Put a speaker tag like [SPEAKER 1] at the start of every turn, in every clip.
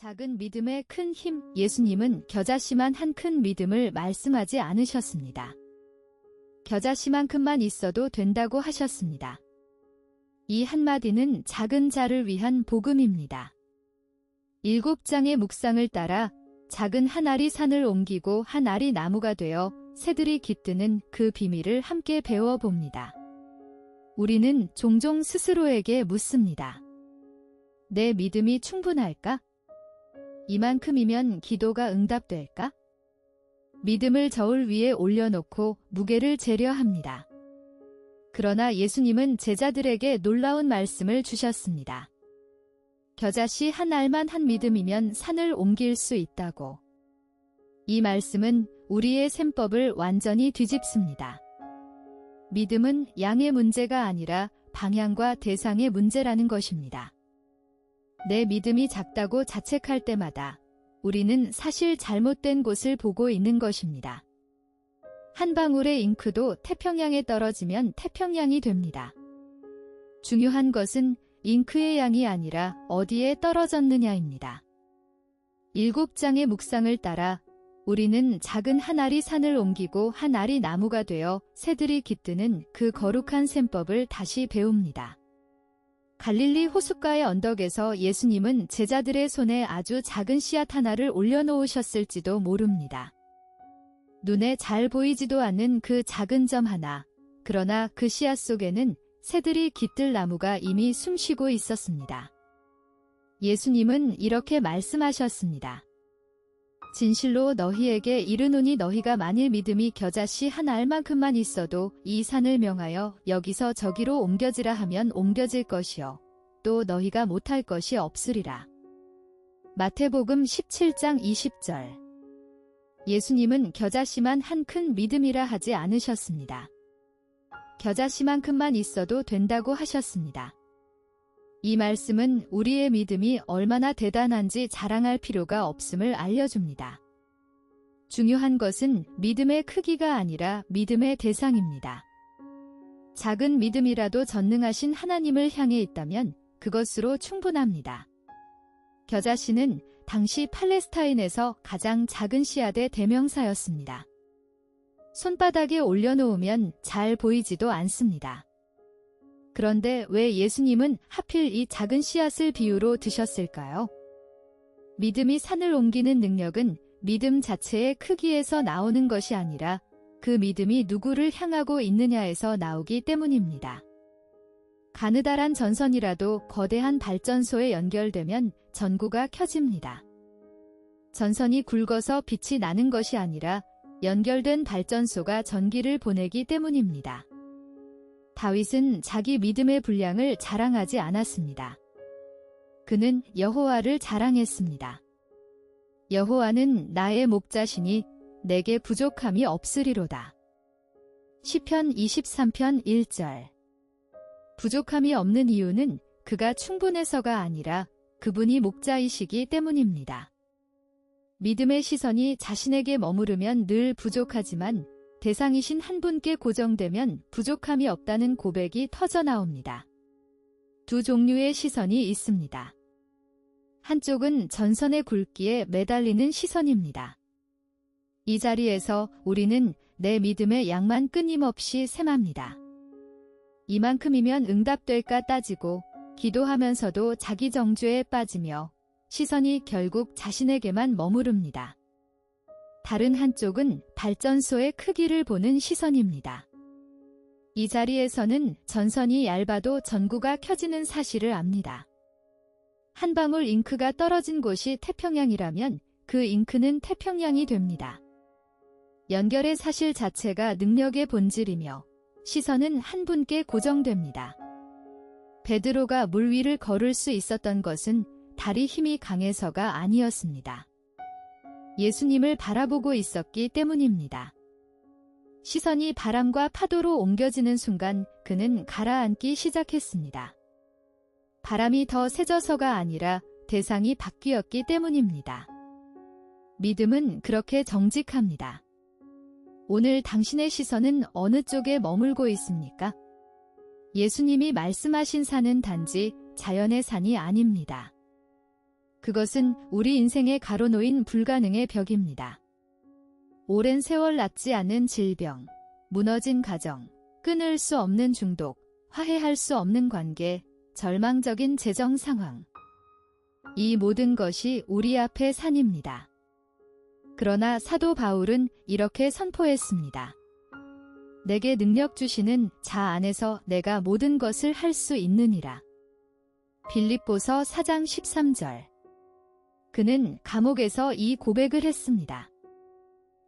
[SPEAKER 1] 작은 믿음의 큰 힘. 예수님은 겨자씨만 한 큰 믿음을 말씀하지 않으셨습니다. 겨자씨만큼만 있어도 된다고 하셨습니다. 이 한마디는 작은 자를 위한 복음입니다. 7장의 묵상을 따라 작은 한 알이 산을 옮기고 한 알이 나무가 되어 새들이 깃드는 그 비밀을 함께 배워봅니다. 우리는 종종 스스로에게 묻습니다. 내 믿음이 충분할까? 이만큼이면 기도가 응답될까? 믿음을 저울 위에 올려놓고 무게를 재려 합니다. 그러나 예수님은 제자들에게 놀라운 말씀을 주셨습니다. 겨자씨 한 알만 한 믿음이면 산을 옮길 수 있다고. 이 말씀은 우리의 셈법을 완전히 뒤집습니다. 믿음은 양의 문제가 아니라 방향과 대상의 문제라는 것입니다. 내 믿음이 작다고 자책할 때마다 우리는 사실 잘못된 곳을 보고 있는 것입니다. 한 방울의 잉크도 태평양에 떨어지면 태평양이 됩니다. 중요한 것은 잉크의 양이 아니라 어디에 떨어졌느냐입니다. 7장의 묵상을 따라 우리는 작은 한 알이 산을 옮기고 한 알이 나무가 되어 새들이 깃드는 그 거룩한 셈법을 다시 배웁니다. 갈릴리 호숫가의 언덕에서 예수님은 제자들의 손에 아주 작은 씨앗 하나를 올려놓으셨을지도 모릅니다. 눈에 잘 보이지도 않는 그 작은 점 하나, 그러나 그 씨앗 속에는 새들이 깃들 나무가 이미 숨쉬고 있었습니다. 예수님은 이렇게 말씀하셨습니다. 진실로 너희에게 이르노니 너희가 만일 믿음이 겨자씨 한 알만큼만 있어도 이 산을 명하여 여기서 저기로 옮겨지라 하면 옮겨질 것이요 또 너희가 못할 것이 없으리라. 마태복음 17장 20절. 예수님은 겨자씨만 한 큰 믿음이라 하지 않으셨습니다. 겨자씨만큼만 있어도 된다고 하셨습니다. 이 말씀은 우리의 믿음이 얼마나 대단한지 자랑할 필요가 없음을 알려줍니다. 중요한 것은 믿음의 크기가 아니라 믿음의 대상입니다. 작은 믿음이라도 전능하신 하나님을 향해 있다면 그것으로 충분합니다. 겨자씨는 당시 팔레스타인에서 가장 작은 씨앗의 대명사였습니다. 손바닥에 올려놓으면 잘 보이지도 않습니다. 그런데 왜 예수님은 하필 이 작은 씨앗을 비유로 드셨을까요? 믿음이 산을 옮기는 능력은 믿음 자체의 크기에서 나오는 것이 아니라 그 믿음이 누구를 향하고 있느냐에서 나오기 때문입니다. 가느다란 전선이라도 거대한 발전소에 연결되면 전구가 켜집니다. 전선이 굵어서 빛이 나는 것이 아니라 연결된 발전소가 전기를 보내기 때문입니다. 다윗은 자기 믿음의 분량을 자랑하지 않았습니다. 그는 여호와를 자랑했습니다. 여호와는 나의 목자시니 내게 부족함이 없으리로다. 시편 23편 1절. 부족함이 없는 이유는 그가 충분해서가 아니라 그분이 목자이시기 때문입니다. 믿음의 시선이 자신에게 머무르면 늘 부족하지만 대상이신 한 분께 고정되면 부족함이 없다는 고백이 터져나옵니다. 두 종류의 시선이 있습니다. 한쪽은 전선의 굵기에 매달리는 시선입니다. 이 자리에서 우리는 내 믿음의 양만 끊임없이 셈합니다. 이만큼이면 응답될까 따지고 기도하면서도 자기 정죄에 빠지며 시선이 결국 자신에게만 머무릅니다. 다른 한쪽은 발전소의 크기를 보는 시선입니다. 이 자리에서는 전선이 얇아도 전구가 켜지는 사실을 압니다. 한 방울 잉크가 떨어진 곳이 태평양이라면 그 잉크는 태평양이 됩니다. 연결의 사실 자체가 능력의 본질이며 시선은 한 분께 고정됩니다. 베드로가 물 위를 걸을 수 있었던 것은 다리 힘이 강해서가 아니었습니다. 예수님을 바라보고 있었기 때문입니다. 시선이 바람과 파도로 옮겨지는 순간 그는 가라앉기 시작했습니다. 바람이 더 세져서가 아니라 대상이 바뀌었기 때문입니다. 믿음은 그렇게 정직합니다. 오늘 당신의 시선은 어느 쪽에 머물고 있습니까? 예수님이 말씀하신 산은 단지 자연의 산이 아닙니다. 그것은 우리 인생에 가로놓인 불가능의 벽입니다. 오랜 세월 낫지 않은 질병, 무너진 가정, 끊을 수 없는 중독, 화해할 수 없는 관계, 절망적인 재정 상황. 이 모든 것이 우리 앞에 산입니다. 그러나 사도 바울은 이렇게 선포했습니다. 내게 능력 주시는 자 안에서 내가 모든 것을 할 수 있느니라. 빌립보서 4장 13절. 그는 감옥에서 이 고백을 했습니다.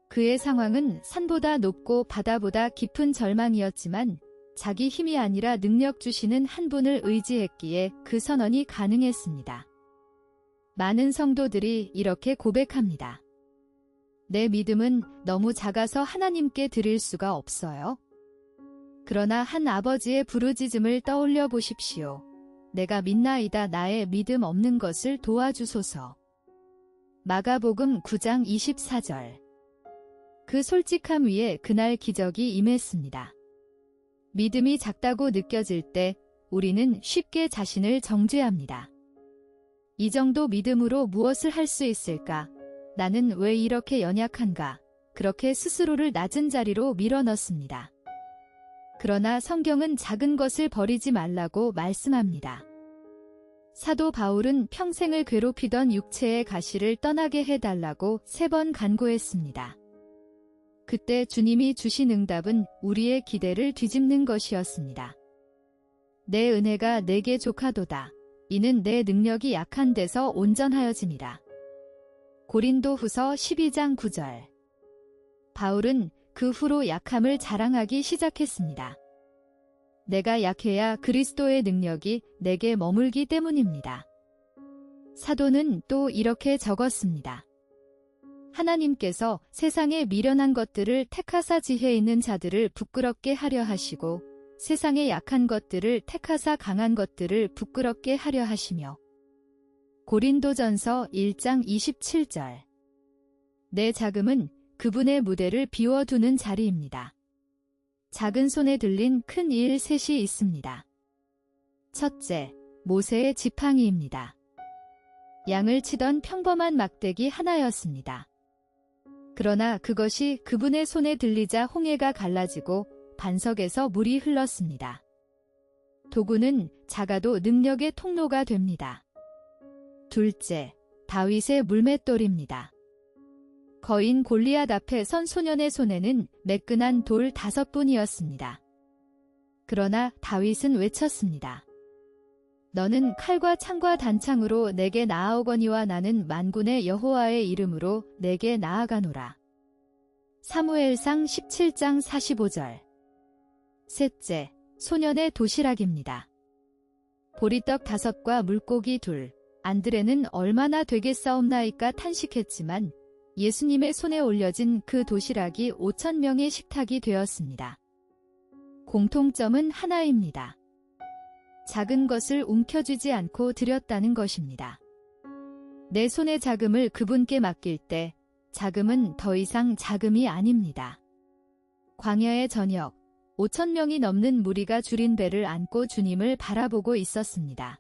[SPEAKER 1] 그의 상황은 산보다 높고 바다보다 깊은 절망이었지만 자기 힘이 아니라 능력 주시는 한 분을 의지했기에 그 선언이 가능했습니다. 많은 성도들이 이렇게 고백합니다. 내 믿음은 너무 작아서 하나님께 드릴 수가 없어요. 그러나 한 아버지의 부르짖음을 떠올려 보십시오. 내가 믿나이다. 나의 믿음 없는 것을 도와주소서. 마가복음 9장 24절. 그 솔직함 위에 그날 기적이 임했습니다. 믿음이 작다고 느껴질 때 우리는 쉽게 자신을 정죄합니다. 이 정도 믿음으로 무엇을 할 수 있을까? 나는 왜 이렇게 연약한가? 그렇게 스스로를 낮은 자리로 밀어넣습니다. 그러나 성경은 작은 것을 버리지 말라고 말씀합니다. 사도 바울은 평생을 괴롭히던 육체의 가시를 떠나게 해달라고 3번 간구했습니다. 그때 주님이 주신 응답은 우리의 기대를 뒤집는 것이었습니다. 내 은혜가 내게 족하도다. 이는 내 능력이 약한 데서 온전하여짐이라. 고린도후서 12장 9절. 바울은 그 후로 약함을 자랑하기 시작했습니다. 내가 약해야 그리스도의 능력이 내게 머물기 때문입니다. 사도는 또 이렇게 적었습니다. 하나님께서 세상에 미련한 것들을 택하사 지혜 있는 자들을 부끄럽게 하려 하시고 세상에 약한 것들을 택하사 강한 것들을 부끄럽게 하려 하시며. 고린도전서 1장 27절. 내 자금은 그분의 무대를 비워두는 자리입니다. 작은 손에 들린 큰 일 셋이 있습니다. 첫째, 모세의 지팡이입니다. 양을 치던 평범한 막대기 하나였습니다. 그러나 그것이 그분의 손에 들리자 홍해가 갈라지고 반석에서 물이 흘렀습니다. 도구는 작아도 능력의 통로가 됩니다. 둘째, 다윗의 물맷돌입니다. 거인 골리앗 앞에 선 소년의 손에는 매끈한 돌 5분이었습니다. 그러나 다윗은 외쳤습니다. 너는 칼과 창과 단창으로 내게 나아오거니와 나는 만군의 여호와의 이름으로 내게 나아가노라. 사무엘상 17장 45절. 셋째, 소년의 도시락입니다. 보리떡 5과 물고기 2. 안드레는 얼마나 되겠사옵나이까 탄식했지만 예수님의 손에 올려진 그 도시락이 5,000명의 식탁이 되었습니다. 공통점은 하나입니다. 작은 것을 움켜쥐지 않고 드렸다는 것입니다. 내 손의 자금을 그분께 맡길 때 자금은 더 이상 자금이 아닙니다. 광야의 저녁, 5,000명이 넘는 무리가 줄인 배를 안고 주님을 바라보고 있었습니다.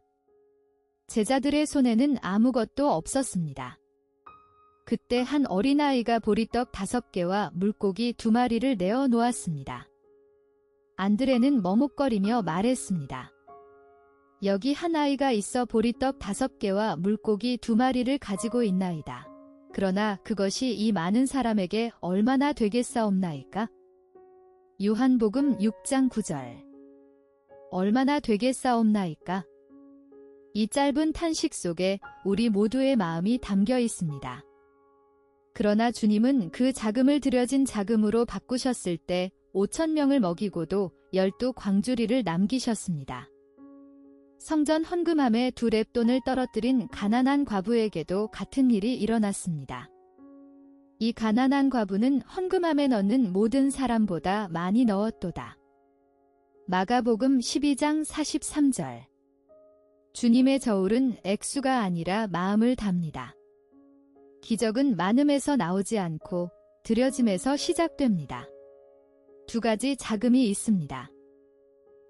[SPEAKER 1] 제자들의 손에는 아무것도 없었습니다. 그때 한 어린아이가 보리떡 5개와 물고기 2마리를 내어 놓았습니다. 안드레는 머뭇거리며 말했습니다. 여기 한 아이가 있어 보리떡 5개와 물고기 2마리를 가지고 있나이다. 그러나 그것이 이 많은 사람에게 얼마나 되겠사옵나이까? 요한복음 6장 9절. 얼마나 되겠사옵나이까? 이 짧은 탄식 속에 우리 모두의 마음이 담겨 있습니다. 그러나 주님은 그 자금을 들여진 자금으로 바꾸셨을 때 5,000명을 먹이고도 12광주리를 남기셨습니다. 성전 헌금함에 2렙돈을 떨어뜨린 가난한 과부에게도 같은 일이 일어났습니다. 이 가난한 과부는 헌금함에 넣는 모든 사람보다 많이 넣었도다. 마가복음 12장 43절. 주님의 저울은 액수가 아니라 마음을 답니다. 기적은 많음에서 나오지 않고 드려짐에서 시작됩니다. 2가지 자금이 있습니다.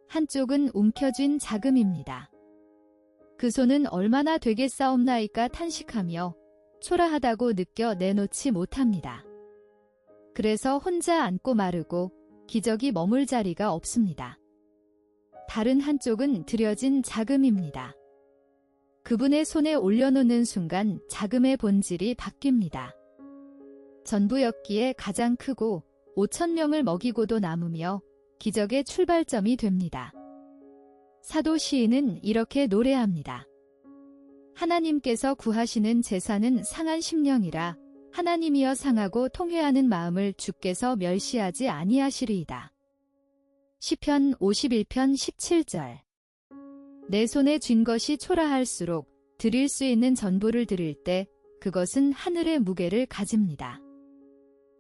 [SPEAKER 1] 한쪽은 움켜쥔 자금입니다. 그 손은 얼마나 되겠사옵나이까 탄식하며 초라하다고 느껴 내놓지 못합니다. 그래서 혼자 앉고 마르고 기저귀 머물 자리가 없습니다. 다른 한쪽은 들여진 자금입니다. 그분의 손에 올려놓는 순간 자금의 본질이 바뀝니다. 전부였기에 가장 크고 5,000명을 먹이고도 남으며 기적의 출발점이 됩니다. 사도 시인은 이렇게 노래합니다. 하나님께서 구하시는 제사는 상한 심령이라 하나님이여 상하고 통회하는 마음을 주께서 멸시하지 아니하시리이다. 시편 51편 17절. 내 손에 쥔 것이 초라할수록 드릴 수 있는 전부를 드릴 때 그것은 하늘의 무게를 가집니다.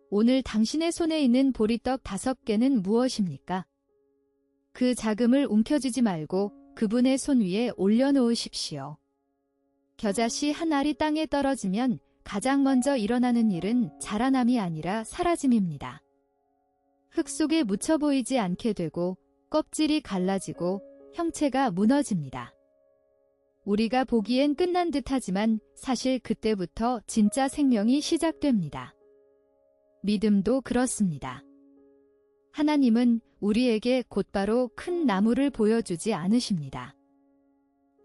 [SPEAKER 1] 오늘 당신의 손에 있는 보리떡 5개는 무엇입니까? 그 자금을 움켜쥐지 말고 그분의 손 위에 올려놓으십시오. 겨자씨 한 알이 땅에 떨어지면 가장 먼저 일어나는 일은 자라남이 아니라 사라짐입니다. 흙 속에 묻혀 보이지 않게 되고 껍질이 갈라지고 형체가 무너집니다. 우리가 보기엔 끝난 듯하지만 사실 그때부터 진짜 생명이 시작됩니다. 믿음도 그렇습니다. 하나님은 우리에게 곧바로 큰 나무를 보여주지 않으십니다.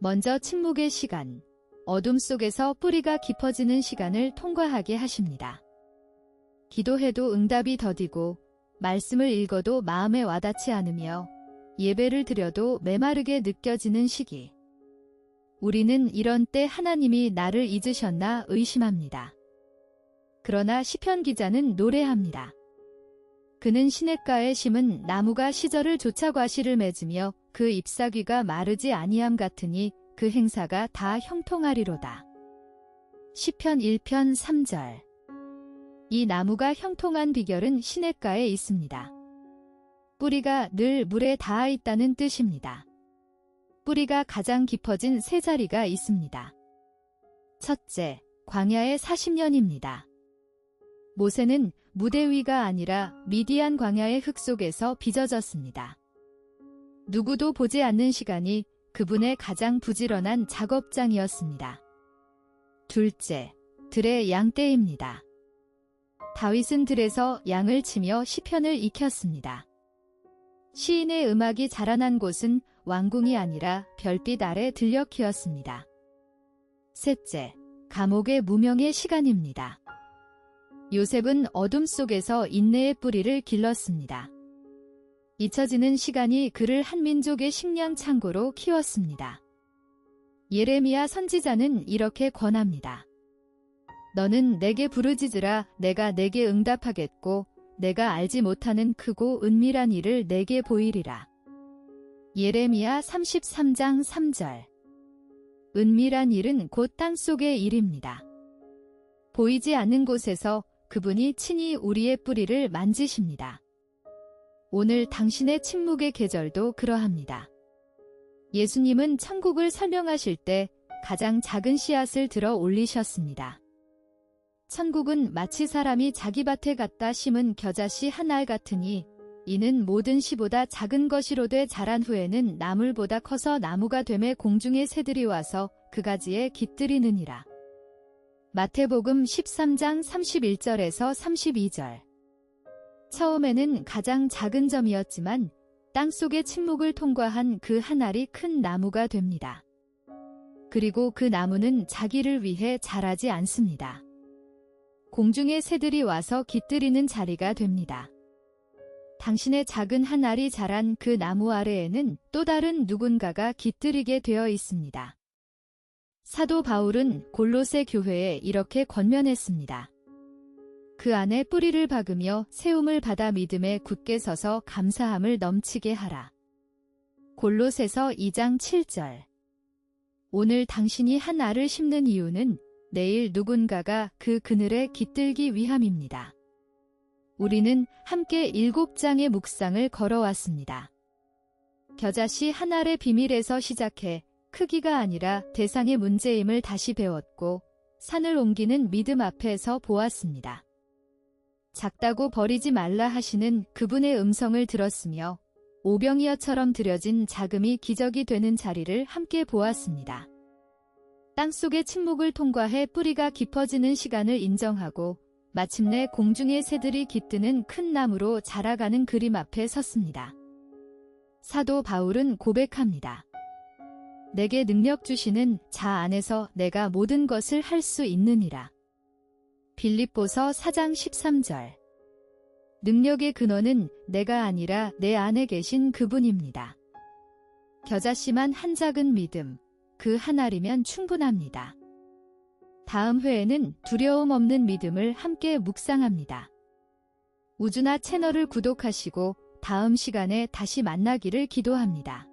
[SPEAKER 1] 먼저 침묵의 시간, 어둠 속에서 뿌리가 깊어지는 시간을 통과하게 하십니다. 기도해도 응답이 더디고 말씀을 읽어도 마음에 와닿지 않으며 예배를 드려도 메마르게 느껴지는 시기. 우리는 이런 때 하나님이 나를 잊으셨나 의심합니다. 그러나 시편 기자는 노래합니다. 그는 시냇가에 심은 나무가 시절을 쫓아 과실을 맺으며 그 잎사귀가 마르지 아니함 같으니 그 행사가 다 형통하리로다. 시편 1편 3절. 이 나무가 형통한 비결은 시냇가에 있습니다. 뿌리가 늘 물에 닿아 있다는 뜻입니다. 뿌리가 가장 깊어진 세 자리가 있습니다. 첫째, 광야의 40년입니다. 모세는 무대 위가 아니라 미디안 광야의 흙 속에서 빚어졌습니다. 누구도 보지 않는 시간이 그분의 가장 부지런한 작업장이었습니다. 둘째, 들의 양떼입니다. 다윗은 들에서 양을 치며 시편을 익혔습니다. 시인의 음악이 자라난 곳은 왕궁이 아니라 별빛 아래 들려 키웠습니다. 셋째, 감옥의 무명의 시간입니다. 요셉은 어둠 속에서 인내의 뿌리를 길렀습니다. 잊혀지는 시간이 그를 한 민족의 식량 창고로 키웠습니다. 예레미야 선지자는 이렇게 권합니다. 너는 내게 부르짖으라 내가 내게 응답하겠고 내가 알지 못하는 크고 은밀한 일을 내게 보이리라. 예레미야 33장 3절. 은밀한 일은 곧 땅속의 일입니다. 보이지 않는 곳에서 그분이 친히 우리의 뿌리를 만지십니다. 오늘 당신의 침묵의 계절도 그러합니다. 예수님은 천국을 설명하실 때 가장 작은 씨앗을 들어 올리셨습니다. 천국은 마치 사람이 자기 밭에 갖다 심은 겨자씨 한 알 같으니 이는 모든 씨보다 작은 것이로되 자란 후에는 나물보다 커서 나무가 되매 공중의 새들이 와서 그 가지에 깃들이느니라. 마태복음 13장 31절에서 32절. 처음에는 가장 작은 점이었지만 땅속의 침묵을 통과한 그 한 알이 큰 나무가 됩니다. 그리고 그 나무는 자기를 위해 자라지 않습니다. 공중의 새들이 와서 깃들이는 자리가 됩니다. 당신의 작은 한 알이 자란 그 나무 아래에는 또 다른 누군가가 깃들이게 되어 있습니다. 사도 바울은 골로새 교회에 이렇게 권면했습니다. 그 안에 뿌리를 박으며 세움을 받아 믿음에 굳게 서서 감사함을 넘치게 하라. 골로새서 2장 7절. 오늘 당신이 한 알을 심는 이유는 내일 누군가가 그 그늘에 깃들기 위함입니다. 우리는 함께 7장의 묵상을 걸어왔습니다. 겨자씨 한 알의 비밀에서 시작해 크기가 아니라 대상의 문제임을 다시 배웠고 산을 옮기는 믿음 앞에서 보았습니다. 작다고 버리지 말라 하시는 그분의 음성을 들었으며 오병이어처럼 들여진 자금이 기적이 되는 자리를 함께 보았습니다. 땅속의 침묵을 통과해 뿌리가 깊어지는 시간을 인정하고 마침내 공중의 새들이 깃드는 큰 나무로 자라가는 그림 앞에 섰습니다. 사도 바울은 고백합니다. 내게 능력 주시는 자 안에서 내가 모든 것을 할 수 있느니라. 빌립보서 4장 13절. 능력의 근원은 내가 아니라 내 안에 계신 그분입니다. 겨자씨만 한 작은 믿음, 그 하나리면 충분합니다. 다음 회에는 두려움 없는 믿음을 함께 묵상합니다. 우주나 채널을 구독하시고 다음 시간에 다시 만나기를 기도합니다.